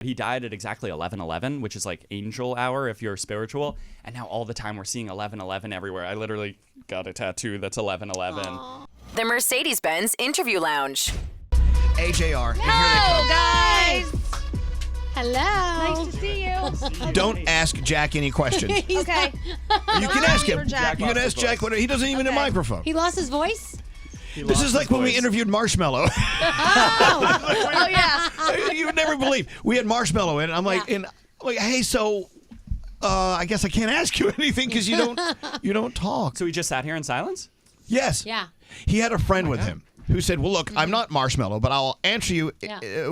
He died at exactly 11:11, which is like angel hour if you're spiritual. And now all the time we're seeing 11:11 everywhere. I literally got a tattoo that's 11:11. The Mercedes-Benz Interview Lounge. AJR. Hello, guys. Hello. Nice to see you. Don't ask Jack any questions. Okay. You can ask him. Jack. You can ask Jack what he doesn't even have a microphone. He lost his voice? This is like when we interviewed Marshmello. Oh, yeah. You would never believe. We had Marshmello in, and I'm like, hey, so I guess I can't ask you anything because you don't talk. So he just sat here in silence? Yes. Yeah. He had a friend with him who said, well, look, I'm not Marshmello, but I'll answer you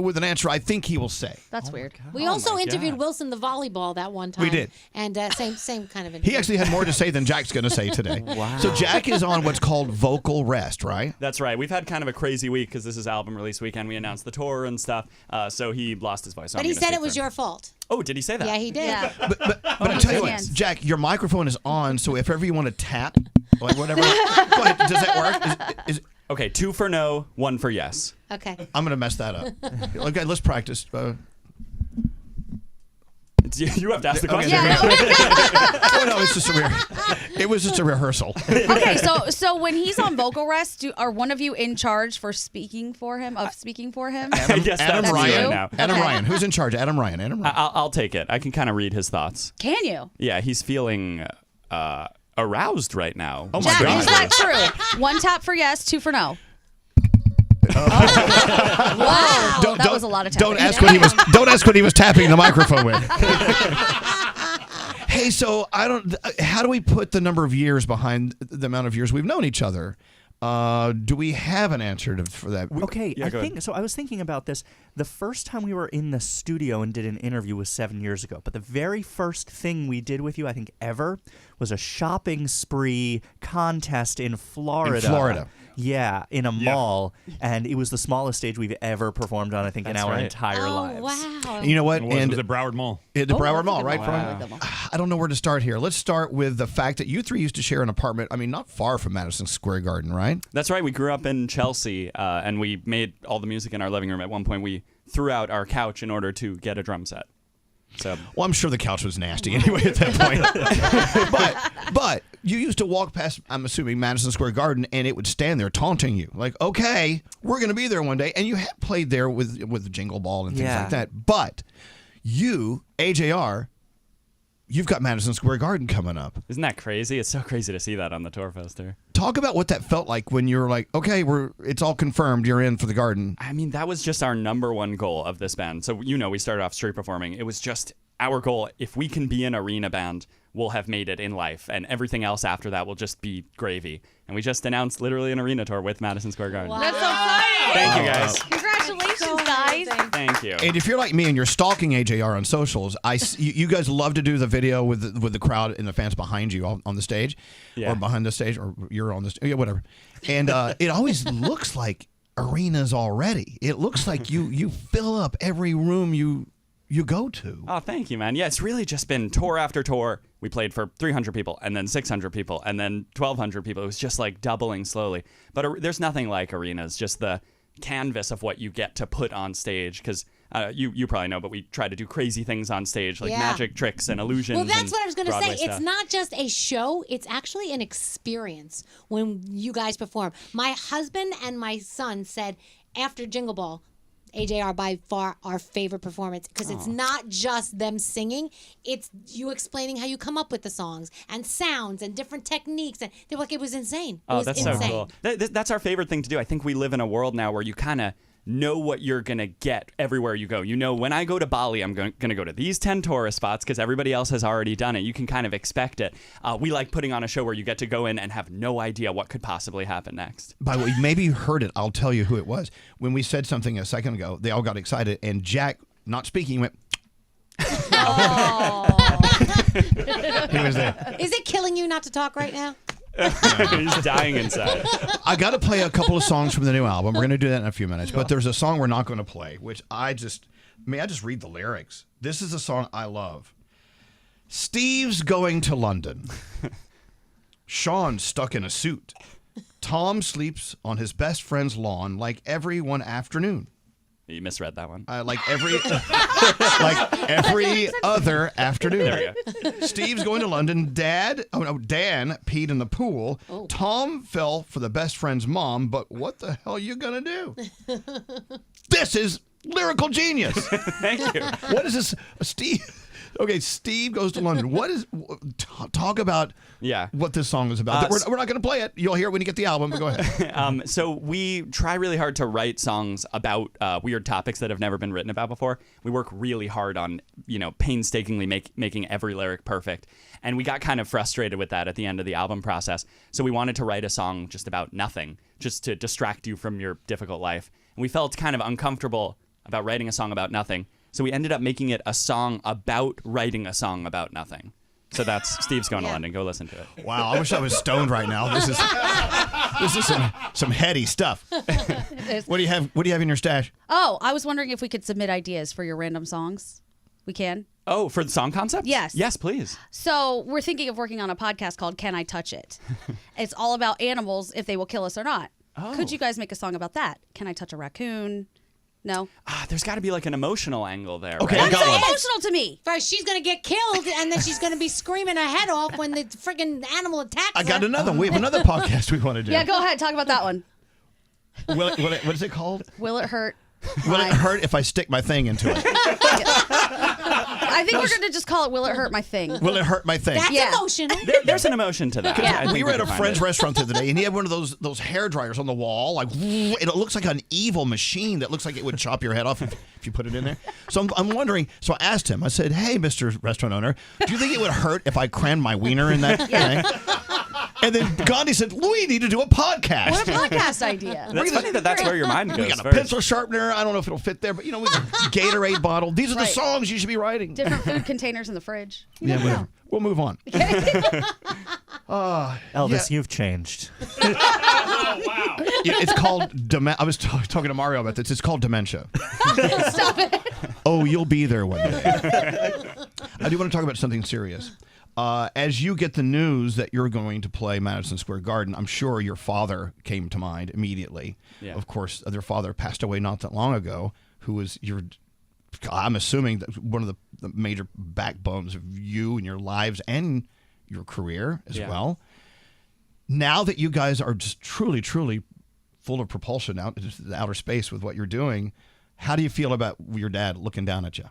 with an answer I think he will say. That's weird. We also interviewed Wilson the volleyball that one time. We did. And same kind of interview. He actually had more to say than Jack's going to say today. Wow. So Jack is on what's called vocal rest, right? That's right. We've had kind of a crazy week because this is album release weekend. We announced the tour and stuff. So he lost his voice. So But he said it was your fault. Oh, did he say that? Yeah, he did. Yeah. But I tell you what, Jack, your microphone is on, so if ever you want to tap, like whatever, go ahead. Does that work? Is Okay, 2 for no, 1 for yes. Okay. I'm going to mess that up. Okay, let's practice. You have to ask the question. Yeah, Oh, no, it's just it was just a rehearsal. Okay, so when he's on vocal rest, are one of you in charge for speaking for him? I guess Adam that's Ryan. you now. Adam Ryan. Who's in charge? Adam Ryan. I'll take it. I can kind of read his thoughts. Can you? Yeah, he's feeling aroused right now. Oh, my Jack, God. is that true? 1 tap for yes, 2 for no. Wow, that was a lot of tapping. Don't ask what he was tapping the microphone with. Hey, so how do we put the number of years behind the amount of years we've known each other? Do we have an answer for that? Okay, Yeah, go ahead. I was thinking about this. The first time we were in the studio and did an interview was 7 years ago. But the very first thing we did with you, I think ever, was a shopping spree contest in Florida. In Florida. Yeah, in a mall, and it was the smallest stage we've ever performed on, I think, in our entire lives. Wow. You know what? It was at Broward Mall. The Broward Mall, right? Wow. I don't know where to start here. Let's start with the fact that you three used to share an apartment, I mean, not far from Madison Square Garden, right? That's right. We grew up in Chelsea, and we made all the music in our living room. At one point, we threw out our couch in order to get a drum set. So, well, I'm sure the couch was nasty anyway at that point. but you used to walk past, I'm assuming, Madison Square Garden, and it would stand there taunting you. Like, okay, we're going to be there one day. And you had played there with Jingle Ball and things like that. But you, AJR, you've got Madison Square Garden coming up. isn't that crazy? It's so crazy to see that on the tour poster. Talk about what that felt like when you were like, okay, it's all confirmed, you're in for the Garden. I mean, that was just our number one goal of this band. So, we started off street performing. It was just our goal. If we can be an arena band, we'll have made it in life. And everything else after that will just be gravy. And we just announced literally an arena tour with Madison Square Garden. Wow. That's so funny. Thank you, guys. Congratulations, guys. Thank you. And if you're like me and you're stalking AJR on socials, you guys love to do the video with the crowd and the fans behind you on the stage, or behind the stage, or you're on the stage, whatever. And it always looks like arenas already. It looks like you fill up every room you go to. Oh, thank you, man. Yeah, it's really just been tour after tour. We played for 300 people, and then 600 people, and then 1,200 people. It was just like doubling slowly. But there's nothing like arenas, just the canvas of what you get to put on stage. Because you probably know, but we try to do crazy things on stage, like magic tricks and illusions. Well, that's what I was going to say. Broadway It's not just a show. It's actually an experience when you guys perform. My husband and my son said after Jingle Ball, AJR by far our favorite performance because it's not just them singing, it's you explaining how you come up with the songs and sounds and different techniques, and they're like, it was insane. It was that's insane. so cool. That's our favorite thing to do. I think we live in a world now where you kind of know what you're going to get everywhere you go. When I go to Bali, I'm going to go to these 10 tourist spots because everybody else has already done it. You can kind of expect it. We like putting on a show where you get to go in and have no idea what could possibly happen next. By the way, maybe you heard it. I'll tell you who it was. When we said something a second ago, they all got excited, and Jack, not speaking, went... Oh. He was there. Is it killing you not to talk right now? He's dying inside. I got to play a couple of songs from the new album. We're going to do that in a few minutes. But there's a song we're not going to play, which I just read the lyrics. This is a song I love. Steve's going to London. Sean's stuck in a suit. Tom sleeps on his best friend's lawn like every one afternoon. You misread that one. Like every other afternoon. There you go. Steve's going to London. Dan peed in the pool. Oh. Tom fell for the best friend's mom. But what the hell are you gonna do? This is lyrical genius. Thank you. What is this, Steve? Okay, Steve goes to London. What is? Talk about what this song is about. We're not going to play it. You'll hear it when you get the album, but go ahead. So we try really hard to write songs about weird topics that have never been written about before. We work really hard on, painstakingly making every lyric perfect. And we got kind of frustrated with that at the end of the album process. So we wanted to write a song just about nothing, just to distract you from your difficult life. And we felt kind of uncomfortable about writing a song about nothing. So we ended up making it a song about writing a song about nothing. So that's Steve's Going to London. Go listen to it. Wow, I wish I was stoned right now. This is some heady stuff. What do you have in your stash? Oh, I was wondering if we could submit ideas for your random songs. We can? Oh, for the song concept? Yes. Yes, please. So we're thinking of working on a podcast called Can I Touch It? It's all about animals, if they will kill us or not. Oh. Could you guys make a song about that? Can I touch a raccoon? No. There's got to be like an emotional angle there. Okay, right? I got That's one. so emotional to me. First, she's going to get killed, and then she's going to be screaming her head off when the freaking animal attacks her. I got another one. We have another podcast we want to do. Yeah, go ahead. Talk about that one. What is it called? Will it hurt? Will it hurt if I stick my thing into it? I think we're going to just call it Will It Hurt My Thing. Will it hurt my thing? That's emotional. There's an emotion to that. Yeah. I think We were at a can find friend's it. restaurant the other day, and he had one of those hair dryers on the wall. Like, it looks like an evil machine that looks like it would chop your head off if you put it in there. So I'm wondering. So I asked him. I said, "Hey, Mr. Restaurant Owner, do you think it would hurt if I crammed my wiener in that thing?" And then Gandhi said, "We need to do a podcast." What a podcast idea. That's funny that's where your mind goes We got a first. pencil sharpener. I don't know if it'll fit there, but we got a Gatorade bottle. These are the Right. songs you should be writing. Different food containers in the fridge. Yeah, whatever. We'll move on. Elvis, you've changed. It's called I was talking to Mario about this. It's called dementia. Stop it. Oh, you'll be there one day. I do want to talk about something serious. As you get the news that you're going to play Madison Square Garden, I'm sure your father came to mind immediately. Yeah. Of course, their father passed away not that long ago, who was I'm assuming that one of the major backbones of you and your lives and your career as well. Now that you guys are just truly, truly full of propulsion out into the outer space with what you're doing, how do you feel about your dad looking down at you?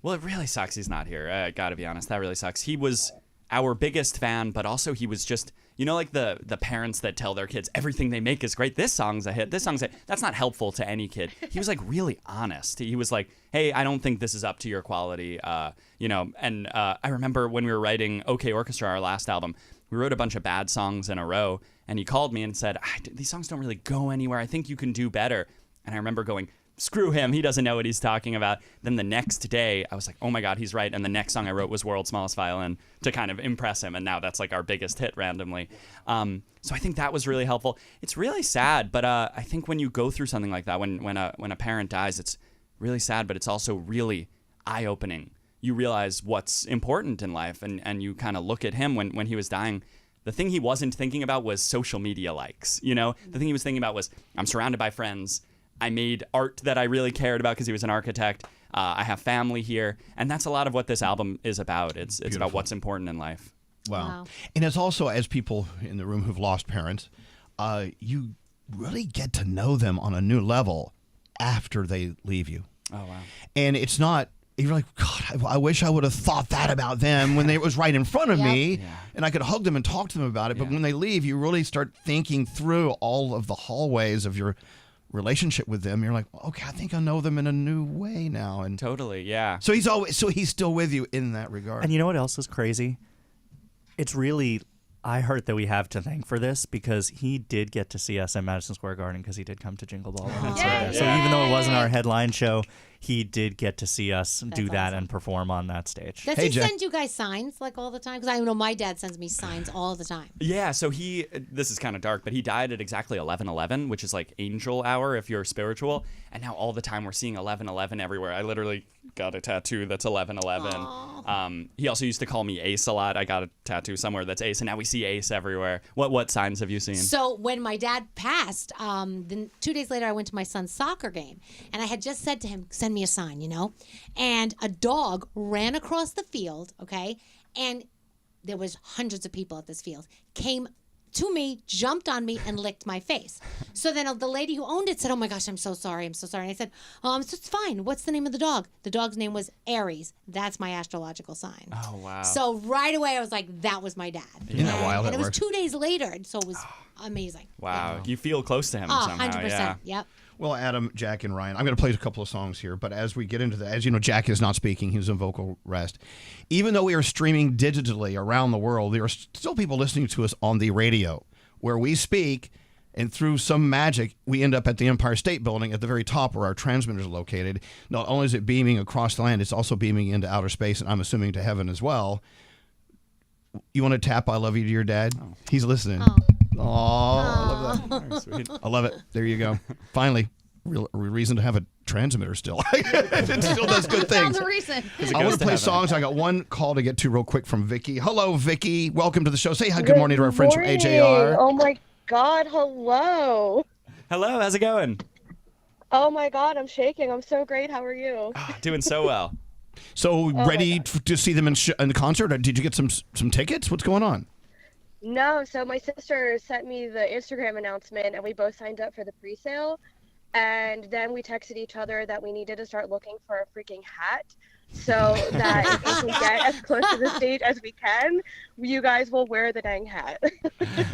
Well, it really sucks he's not here. I got to be honest. That really sucks. He was our biggest fan, but also he was just, like the parents that tell their kids everything they make is great. This song's a hit. This song's a hit. That's not helpful to any kid. He was like really honest. He was like, hey, I don't think this is up to your quality. And I remember when we were writing OK Orchestra, our last album, we wrote a bunch of bad songs in a row, and he called me and said, these songs don't really go anywhere. I think you can do better. And I remember going, screw him. He doesn't know what he's talking about. Then the next day, I was like, oh my God, he's right. And the next song I wrote was World's Smallest Violin to kind of impress him. And now that's like our biggest hit randomly. So I think that was really helpful. It's really sad, but I think when you go through something like that, when a parent dies, it's really sad, but it's also really eye-opening. You realize what's important in life, and you kind of look at him when he was dying. The thing he wasn't thinking about was social media likes. The thing he was thinking about was, I'm surrounded by friends. I made art that I really cared about because he was an architect. I have family here. And that's a lot of what this album is about. It's about what's important in life. Wow. And it's also, as people in the room who've lost parents, you really get to know them on a new level after they leave you. Oh, wow. And it's not, you're like, God, I wish I would have thought that about them when it was right in front of me and I could hug them and talk to them about it. But when they leave, you really start thinking through all of the hallways of your relationship with them. You're like, okay, I think I know them in a new way now. And totally, yeah. So he's still with you in that regard. And you know what else is crazy? It's really iHeart that we have to thank for this, because he did get to see us at Madison Square Garden because he did come to Jingle Ball. So even though it wasn't our headline show, he did get to see us do that and perform on that stage. Does he send you guys signs like all the time? Because I know my dad sends me signs all the time. Yeah, so this is kind of dark, but he died at exactly 11:11, which is like angel hour if you're spiritual. And now all the time we're seeing 11:11 everywhere. I literally got a tattoo that's 11:11. He also used to call me Ace a lot. I got a tattoo somewhere that's Ace, and now we see Ace everywhere. What signs have you seen? So when my dad passed, then 2 days later I went to my son's soccer game, and I had just said to him, "Send me a sign," and a dog ran across the field, okay, and there was hundreds of people at this field, came to me, jumped on me, and licked my face. So then the lady who owned it said, "Oh my gosh, I'm so sorry. I'm so sorry." And I said, so it's fine. What's the name of the dog? The dog's name was Aries. That's my astrological sign. Oh, wow. So right away I was like, that was my dad. Isn't that wild? And it was works? 2 days later, and so it was amazing. Wow. You feel close to him somehow. 100%. Yeah. Yep. Well, Adam, Jack, and Ryan, I'm going to play a couple of songs here, but as we get into that, as you know, Jack is not speaking. He's in vocal rest. Even though we are streaming digitally around the world, there are still people listening to us on the radio, where we speak, and through some magic, we end up at the Empire State Building at the very top where our transmitters are located. Not only is it beaming across the land, it's also beaming into outer space, and I'm assuming to heaven as well. You want to tap I love you to your dad? Oh. He's listening. Oh, I love that. Very sweet. I love it. There you go. Finally, reason to have a transmitter still. It still does good things. Sounds a reason. I want to play songs. I got one call to get to real quick from Vicky. Hello, Vicky. Welcome to the show. Say hi, good morning to our friends from AJR. Oh, my God. Hello. Hello, how's it going? Oh, my God. I'm shaking. I'm so great. How are you? Doing so well. So ready to see them in the concert? Or did you get some tickets? What's going on? No. So my sister sent me the Instagram announcement, and we both signed up for the pre-sale. And then we texted each other that we needed to start looking for a freaking hat so that if we can get as close to the stage as we can, you guys will wear the dang hat.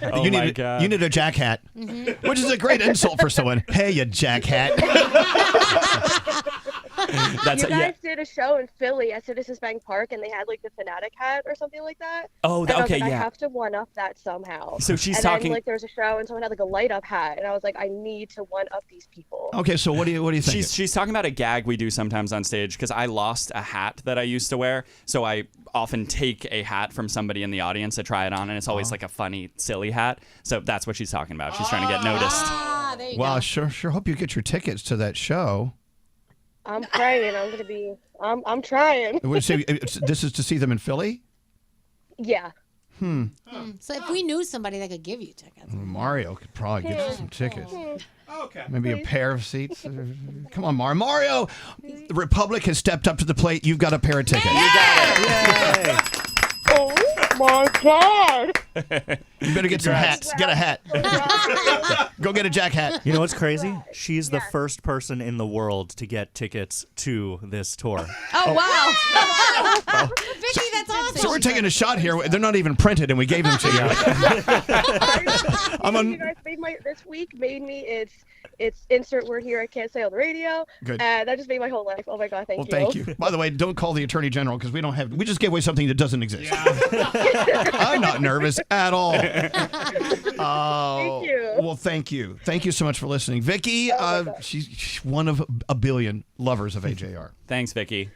Oh, you my God. You need a jack hat, which is a great insult for someone. Hey, you jack hat. You guys did a show in Philly at Citizens Bank Park, and they had like the Fanatic hat or something like that. Oh, and I was okay, like, yeah. I have to one up that somehow. So she's and talking. then, like, there was a show, and someone had like a light up hat, and I was like, I need to one up these people. Okay, so what do you think? She's talking about a gag we do sometimes on stage because I lost a hat that I used to wear, so I often take a hat from somebody in the audience to try it on, and it's always like a funny, silly hat. So that's what she's talking about. She's trying to get noticed. There you Well, go. I sure hope you get your tickets to that show. I'm praying. I'm trying. This is to see them in Philly? Yeah. So if we knew somebody that could give you tickets. Mario could probably get you some tickets. Okay. Maybe a pair of seats. Come on, Mario. Mario, the Republic has stepped up to the plate. You've got a pair of tickets. You got it. Yay! Oh my God. You better get some hats. Get a hat. Go get a jack hat. You know what's crazy? She's the first person in the world to get tickets to this tour. Oh, wow. Vicky, that's awesome. So we're taking a shot here. They're not even printed, and we gave them to you. You guys made this week made me it's insert word here I can't say on the radio. Good. That just made my whole life. Oh my God, thank you. Thank you. By the way, don't call the Attorney General because we just gave away something that doesn't exist. I'm not nervous at all. Thank you. Well, thank you. Thank you so much for listening. Vicky, she's one of a billion lovers of AJR. Thanks, Vicky.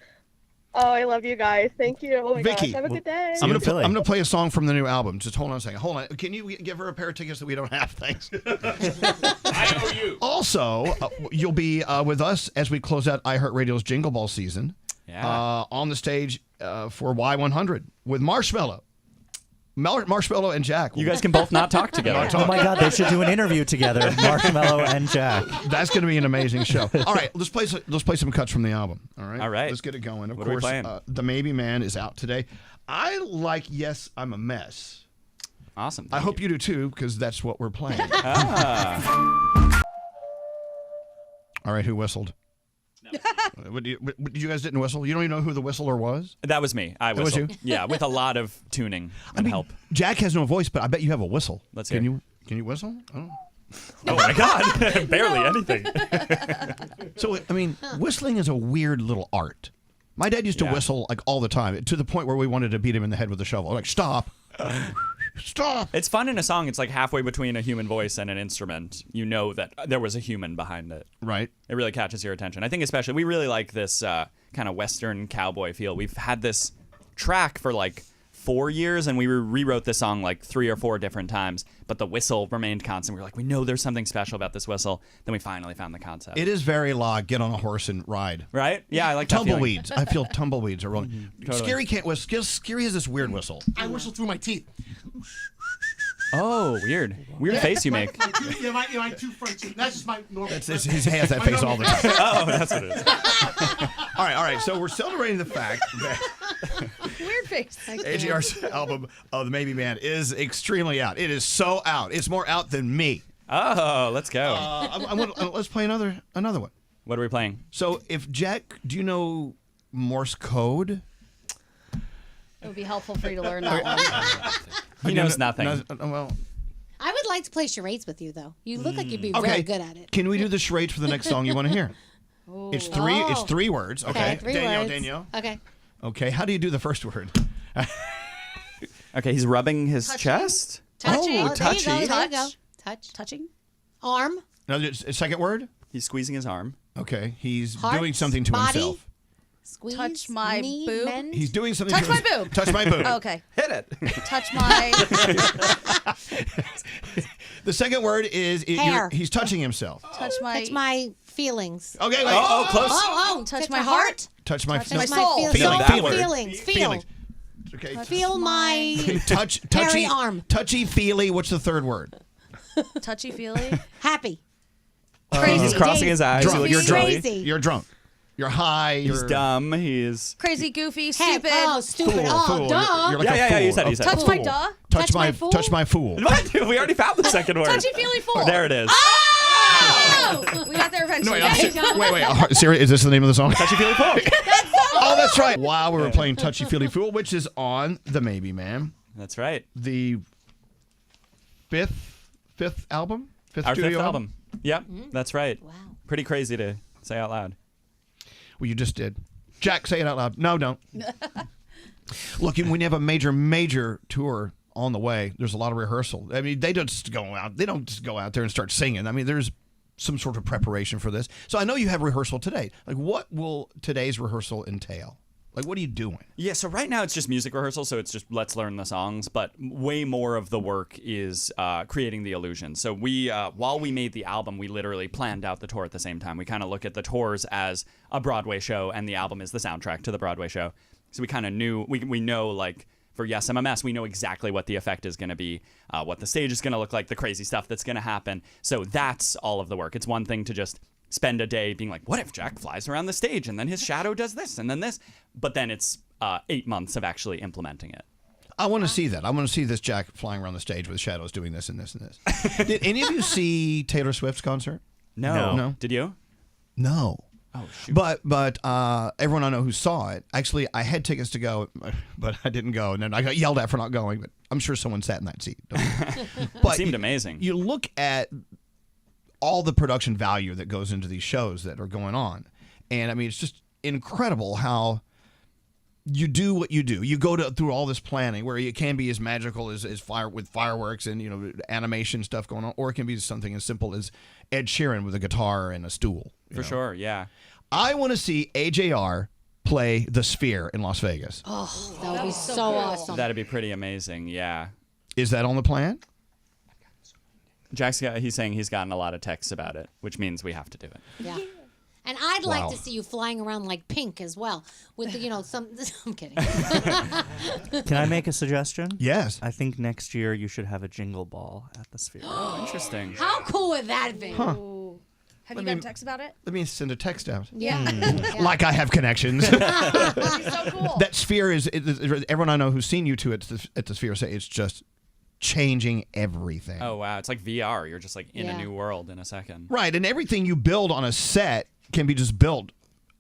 Oh, I love you guys. Thank you. Oh my Vicky, gosh. Have a good day. See you in Philly. I'm gonna play a song from the new album. Just hold on a second. Hold on. Can you give her a pair of tickets that we don't have? Thanks. I owe you. Also, you'll be with us as we close out iHeartRadio's Jingle Ball season. Yeah. On the stage for Y100 with Marshmello. Marshmello and Jack. You guys can both not talk together. Oh my God, they should do an interview together, Marshmello and Jack. That's going to be an amazing show. All right, let's play some cuts from the album. All right. All right. Let's get it going. Of What are we course, playing? The Maybe Man is out today. I like Yes, I'm a Mess. Awesome. I hope you do too, because that's what we're playing. All right, who whistled? You guys didn't whistle? You don't even know who the whistler was? That was me. I was whistled. you? Yeah, with a lot of tuning and help. Jack has no voice, but I bet you have a whistle. Let's Can hear. you whistle? Oh. Oh my God. Barely anything. So, I mean, whistling is a weird little art. My dad used to Yeah. whistle like all the time, to the point where we wanted to beat him in the head with a shovel. Like, stop. Stop. It's fun in a song. It's like halfway between a human voice and an instrument. You know that there was a human behind it. Right. It really catches your attention. I think especially we really like this kind of Western cowboy feel. We've had this track for like 4 years, and we rewrote this song like 3 or 4 different times, but the whistle remained constant. We were like, we know there's something special about this whistle. Then we finally found the concept. It is very get on a horse and ride. Right? Yeah, I like that feeling. Tumbleweeds. I feel tumbleweeds are rolling. Totally. Scary can't whistle. Scary has this weird whistle. I whistle through my teeth. Oh, weird. Weird face you make. My two front teeth. That's just my normal. He has that face all the time. Oh, that's what it is. All right. So we're celebrating the fact that Weird face. AJR's album of the Maybe Man is extremely out. It is so out. It's more out than me. Oh, let's go. Let's play another one. What are we playing? So if Jack, do you know Morse code? It would be helpful for you to learn that one. He knows nothing. Well, I would like to play charades with you, though. You look like you'd be okay. really good at it. Can we do the charades for the next song you want to hear? It's three. Oh. It's 3 words. Okay. Three Danielle. words. Danielle. Okay. Okay. How do you do the first word? Okay, he's rubbing his Touching? chest. Touching. Oh, touchy. There you go. Touch. Touch. Touching? Arm. No, second word. He's squeezing his arm. Okay. He's Heart, doing something to body. himself. Squeeze. Touch my knee, boob. bend. He's doing something. Touch to my his- boob. Touch my boob. Oh, okay. Hit it. Touch my... The second word is Hair. he's touching himself. Touch my... Touch my feelings. Okay. Wait. Oh, close. Oh, Touch my heart. Touch my Touch my no, soul. My Feeling. soul. That word. Feelings. Feel. Feelings. Okay. Feel my Touchy hairy arm. Touchy feely. What's the third word? Touchy-feely. happy. Crazy. He's crossing his eyes. Drunk. He looks You're drunk. silly. Crazy. You're drunk. You're high. He's You're dumb. He's Crazy, goofy, Head. stupid. Oh, stupid. Fool. Oh, Fool. duh. You're like Yeah, a yeah, fool. you said it, you said Touch it. my Fool. duh. Touch my fool? Touch my fool. What? We already found the second word. Touchy-feely fool. There it is. Oh! We got there eventually. Wait. Siri, is this the name of the song? Touchy feely fool. Oh, that's right. Wow, we were playing Touchy Feely Fool, which is on the Maybe Man, That's right. the fifth album, Our studio fifth album. Yep, Mm-hmm. that's right. Wow. Pretty crazy to say out loud. Well, you just did. Jack, say it out loud. No, don't. Look, when you have a major tour on the way, there's a lot of rehearsal. I mean, they don't just go out. They don't just go out there and start singing. I mean, there's some sort of preparation for this. So I know you have rehearsal today. Like, what will today's rehearsal entail? Like, what are you doing? Yeah, so right now it's just music rehearsal, so it's just let's learn the songs, but way more of the work is creating the illusion. So we, while we made the album, we literally planned out the tour at the same time. We kind of look at the tours as a Broadway show, and the album is the soundtrack to the Broadway show. So we kind of knew, we know, like, for Yes MMS, we know exactly what the effect is going to be, what the stage is going to look like, the crazy stuff that's going to happen. So that's all of the work. It's one thing to just spend a day being like, what if Jack flies around the stage and then his shadow does this and then this? But then it's 8 months of actually implementing it. I want to see that. I want to see this Jack flying around the stage with shadows doing this and this and this. Did any of you see Taylor Swift's concert? No. Did you? No. Oh, shoot. But everyone I know who saw it, actually, I had tickets to go, but I didn't go. And then I got yelled at for not going, but I'm sure someone sat in that seat. But It seemed amazing. You look at all the production value that goes into these shows that are going on. And I mean, it's just incredible how you do what you do. You go through all this planning where it can be as magical as fireworks and, animation stuff going on, or it can be something as simple as Ed Sheeran with a guitar and a stool. For sure, yeah. I want to see AJR play the Sphere in Las Vegas. Oh, that would be so awesome. That'd be pretty amazing, yeah. Is that on the plan? He's saying he's gotten a lot of texts about it, which means we have to do it. Yeah. And I'd Wow. like to see you flying around like Pink as well, with some. I'm kidding. Can I make a suggestion? Yes. I think next year you should have a jingle ball at the Sphere. Oh, interesting. How cool would that be? Ooh. Have you gotten text about it? Let me send a text out. Yeah. Yeah. Like I have connections. That'd be so cool. That Sphere is everyone I know who's seen you two at the Sphere say it's just changing everything. Oh, wow. It's like VR. You're just like in Yeah. a new world in a second. Right, and everything you build on a set can be just built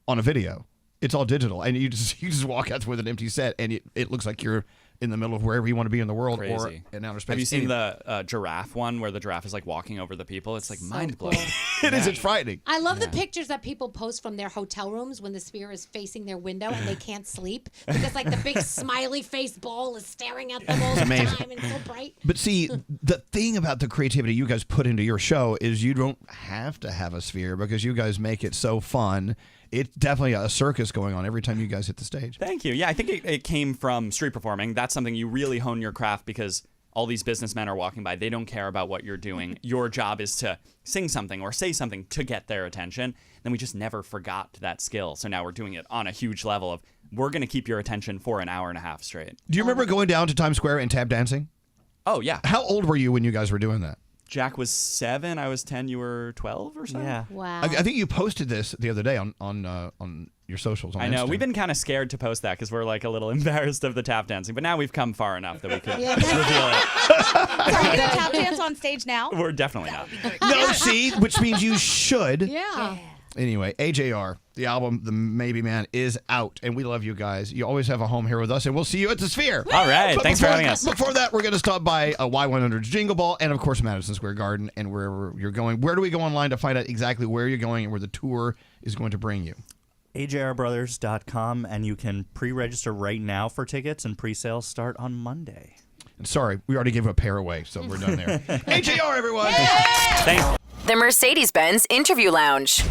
on a video. It's all digital, and you just walk out with an empty set, and it looks like you're in the middle of wherever you want to be in the world Crazy. or in outer space. Have you seen the giraffe one where the giraffe is like walking over the people? It's like mind blowing. It is. It's frightening. I love the pictures that people post from their hotel rooms when the sphere is facing their window and they can't sleep because like the big smiley face ball is staring at them all the time and so bright. But see, the thing about the creativity you guys put into your show is you don't have to have a sphere because you guys make it so fun. It's definitely a circus going on every time you guys hit the stage. Thank you. Yeah, I think it came from street performing. That's something you really hone your craft because all these businessmen are walking by. They don't care about what you're doing. Your job is to sing something or say something to get their attention. Then we just never forgot that skill. So now we're doing it on a huge level of we're going to keep your attention for an hour and a half straight. Do you remember going down to Times Square and tap dancing? Oh, yeah. How old were you when you guys were doing that? Jack was 7, I was 10, you were 12 or so? Yeah. Wow. I think you posted this the other day on your socials. On I know. Insta. We've been kind of scared to post that because we're like a little embarrassed of the tap dancing. But now we've come far enough that we could reveal it. Are you gonna tap dance on stage now? We're definitely not. No, see, which means you should. Yeah. Anyway, AJR, the album, The Maybe Man, is out, and we love you guys. You always have a home here with us, and we'll see you at the Sphere. All right. But Thanks for before- having us. Before that, we're going to stop by Y100's Jingle Ball and, of course, Madison Square Garden and wherever you're going. Where do we go online to find out exactly where you're going and where the tour is going to bring you? AJRbrothers.com, and you can pre-register right now for tickets, and pre-sales start on Monday. And sorry, we already gave a pair away, so we're done there. AJR, everyone! Thanks. The Mercedes-Benz Interview Lounge.